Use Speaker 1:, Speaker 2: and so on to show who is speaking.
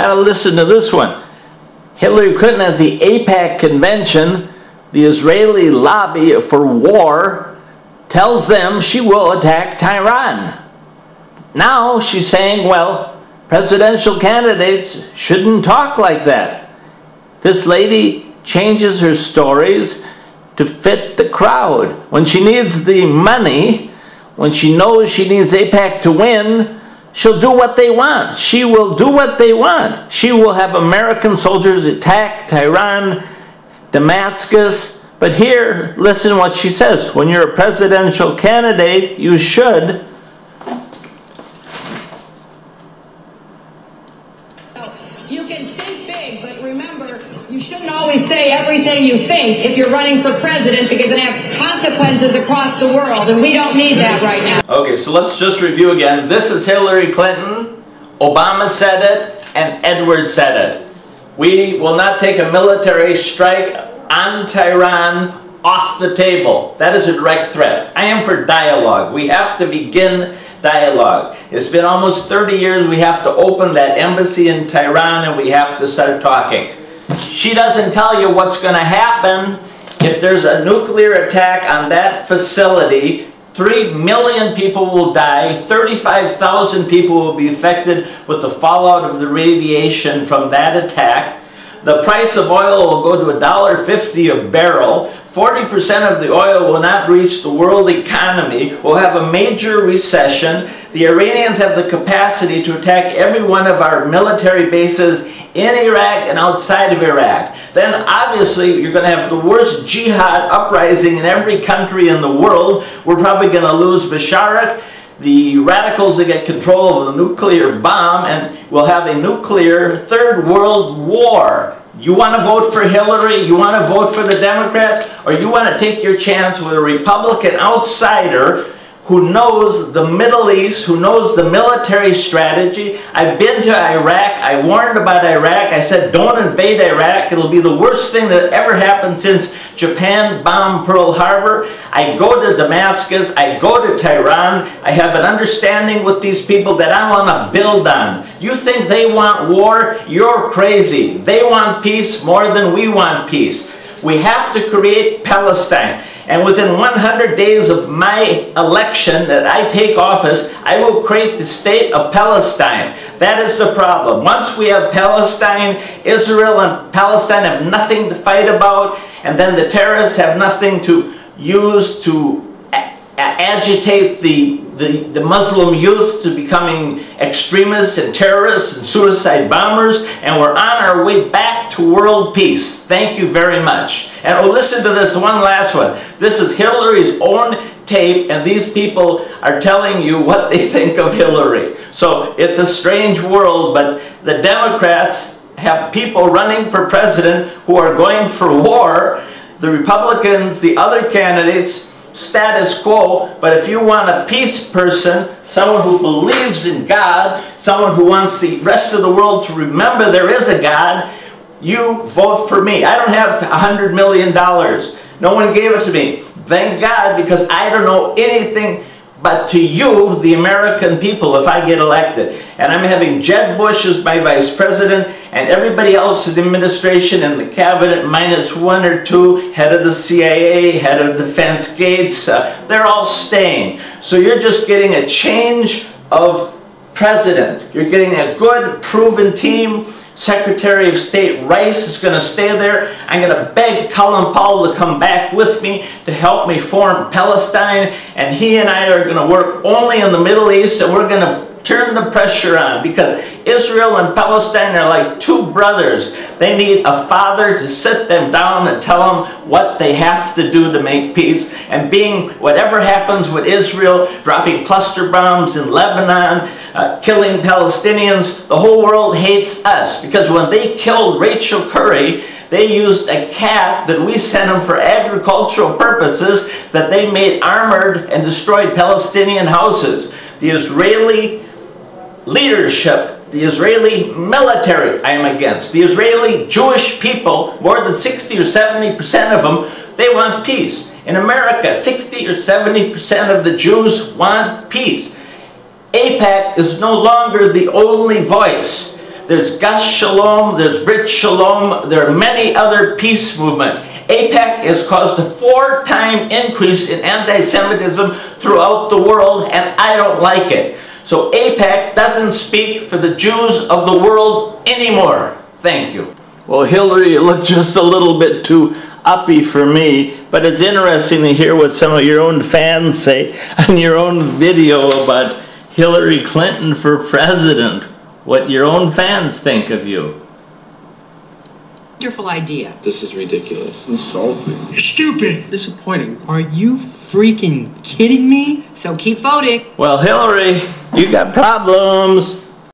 Speaker 1: gotta listen to this one. Hillary Clinton at the AIPAC convention, the Israeli lobby for war, tells them she will attack Tehran. Now she's saying, well, presidential candidates shouldn't talk like that. This lady changes her stories to fit the crowd. When she needs the money, when she knows she needs AIPAC to win, she'll do what they want. She will do what they want. She will have American soldiers attack Tehran, Damascus. But here, listen what she says. When you're a presidential candidate, you should.
Speaker 2: You can think big, but remember, you shouldn't always say everything you think if you're running for president, because it has consequences across the world, and we don't need that right now.
Speaker 1: Okay, so let's just review again. This is Hillary Clinton. Obama said it, and Edward said it. We will not take a military strike on Tehran off the table. That is a direct threat. I am for dialogue. We have to begin dialogue. It's been almost 30 years. We have to open that embassy in Tehran and we have to start talking. She doesn't tell you what's going to happen if there's a nuclear attack on that facility. 3 million people will die. 35,000 people will be affected with the fallout of the radiation from that attack. The price of oil will go to $1.50 a barrel. 40% of the oil will not reach the world economy. We'll have a major recession. The Iranians have the capacity to attack every one of our military bases in Iraq and outside of Iraq. Then obviously you're going to have the worst jihad uprising in every country in the world. We're probably going to lose Bashar, the radicals that get control of a nuclear bomb, and we'll have a nuclear third world war. You want to vote for Hillary, you want to vote for the Democrat, or you want to take your chance with a Republican outsider who knows the Middle East, who knows the military strategy. I've been to Iraq. I warned about Iraq. I said, don't invade Iraq. It'll be the worst thing that ever happened since Japan bombed Pearl Harbor. I go to Damascus. I go to Tehran. I have an understanding with these people that I want to build on. You think they want war? You're crazy. They want peace more than we want peace. We have to create Palestine. And within 100 days of my election that I take office, I will create the state of Palestine. That is the problem. Once we have Palestine, Israel and Palestine have nothing to fight about, and then the terrorists have nothing to use to agitate the Muslim youth to becoming extremists and terrorists and suicide bombers, and we're on our way back to world peace. Thank you very much. And oh, listen to this one last one. This is Hillary's own tape, and these people are telling you what they think of Hillary. So it's a strange world, but the Democrats have people running for president who are going for war. The Republicans, the other candidates, status quo. But if you want a peace person, someone who believes in God, someone who wants the rest of the world to remember there is a God, you vote for me. I don't have $100 million. No one gave it to me. Thank God, because I don't know anything but to you, the American people, if I get elected. And I'm having Jeb Bush as my vice president, and everybody else in the administration and the cabinet, minus 1 or 2, head of the CIA, head of Defense Gates, they're all staying. So you're just getting a change of president. You're getting a good, proven team. Secretary of State Rice is going to stay there. I'm going to beg Colin Powell to come back with me to help me form Palestine, and he and I are going to work only in the Middle East, and we're going to turn the pressure on, because Israel and Palestine are like two brothers. They need a father to sit them down and tell them what they have to do to make peace. And being whatever happens with Israel, dropping cluster bombs in Lebanon, killing Palestinians, the whole world hates us. Because when they killed Rachel Curry, they used a cat that we sent them for agricultural purposes, that they made armored and destroyed Palestinian houses. The Israeli leadership, the Israeli military, I am against. The Israeli Jewish people, more than 60 or 70% of them, they want peace. In America, 60 or 70% of the Jews want peace. AIPAC is no longer the only voice. there's Gus Shalom, there's Brit Shalom, there are many other peace movements. AIPAC has caused a 4-time increase in anti-Semitism throughout the world, and I don't like it. So AIPAC doesn't speak for the Jews of the world anymore. Thank you. Well, Hillary, you look just a little bit too uppy for me, but it's interesting to hear what some of your own fans say on your own video about Hillary Clinton for president. What your own fans think of you.
Speaker 3: Wonderful idea.
Speaker 4: This is ridiculous.
Speaker 5: Insulting.
Speaker 6: Stupid.
Speaker 4: Disappointing.
Speaker 6: Are you freaking kidding me?
Speaker 3: So keep voting.
Speaker 1: Well, Hillary, you got problems.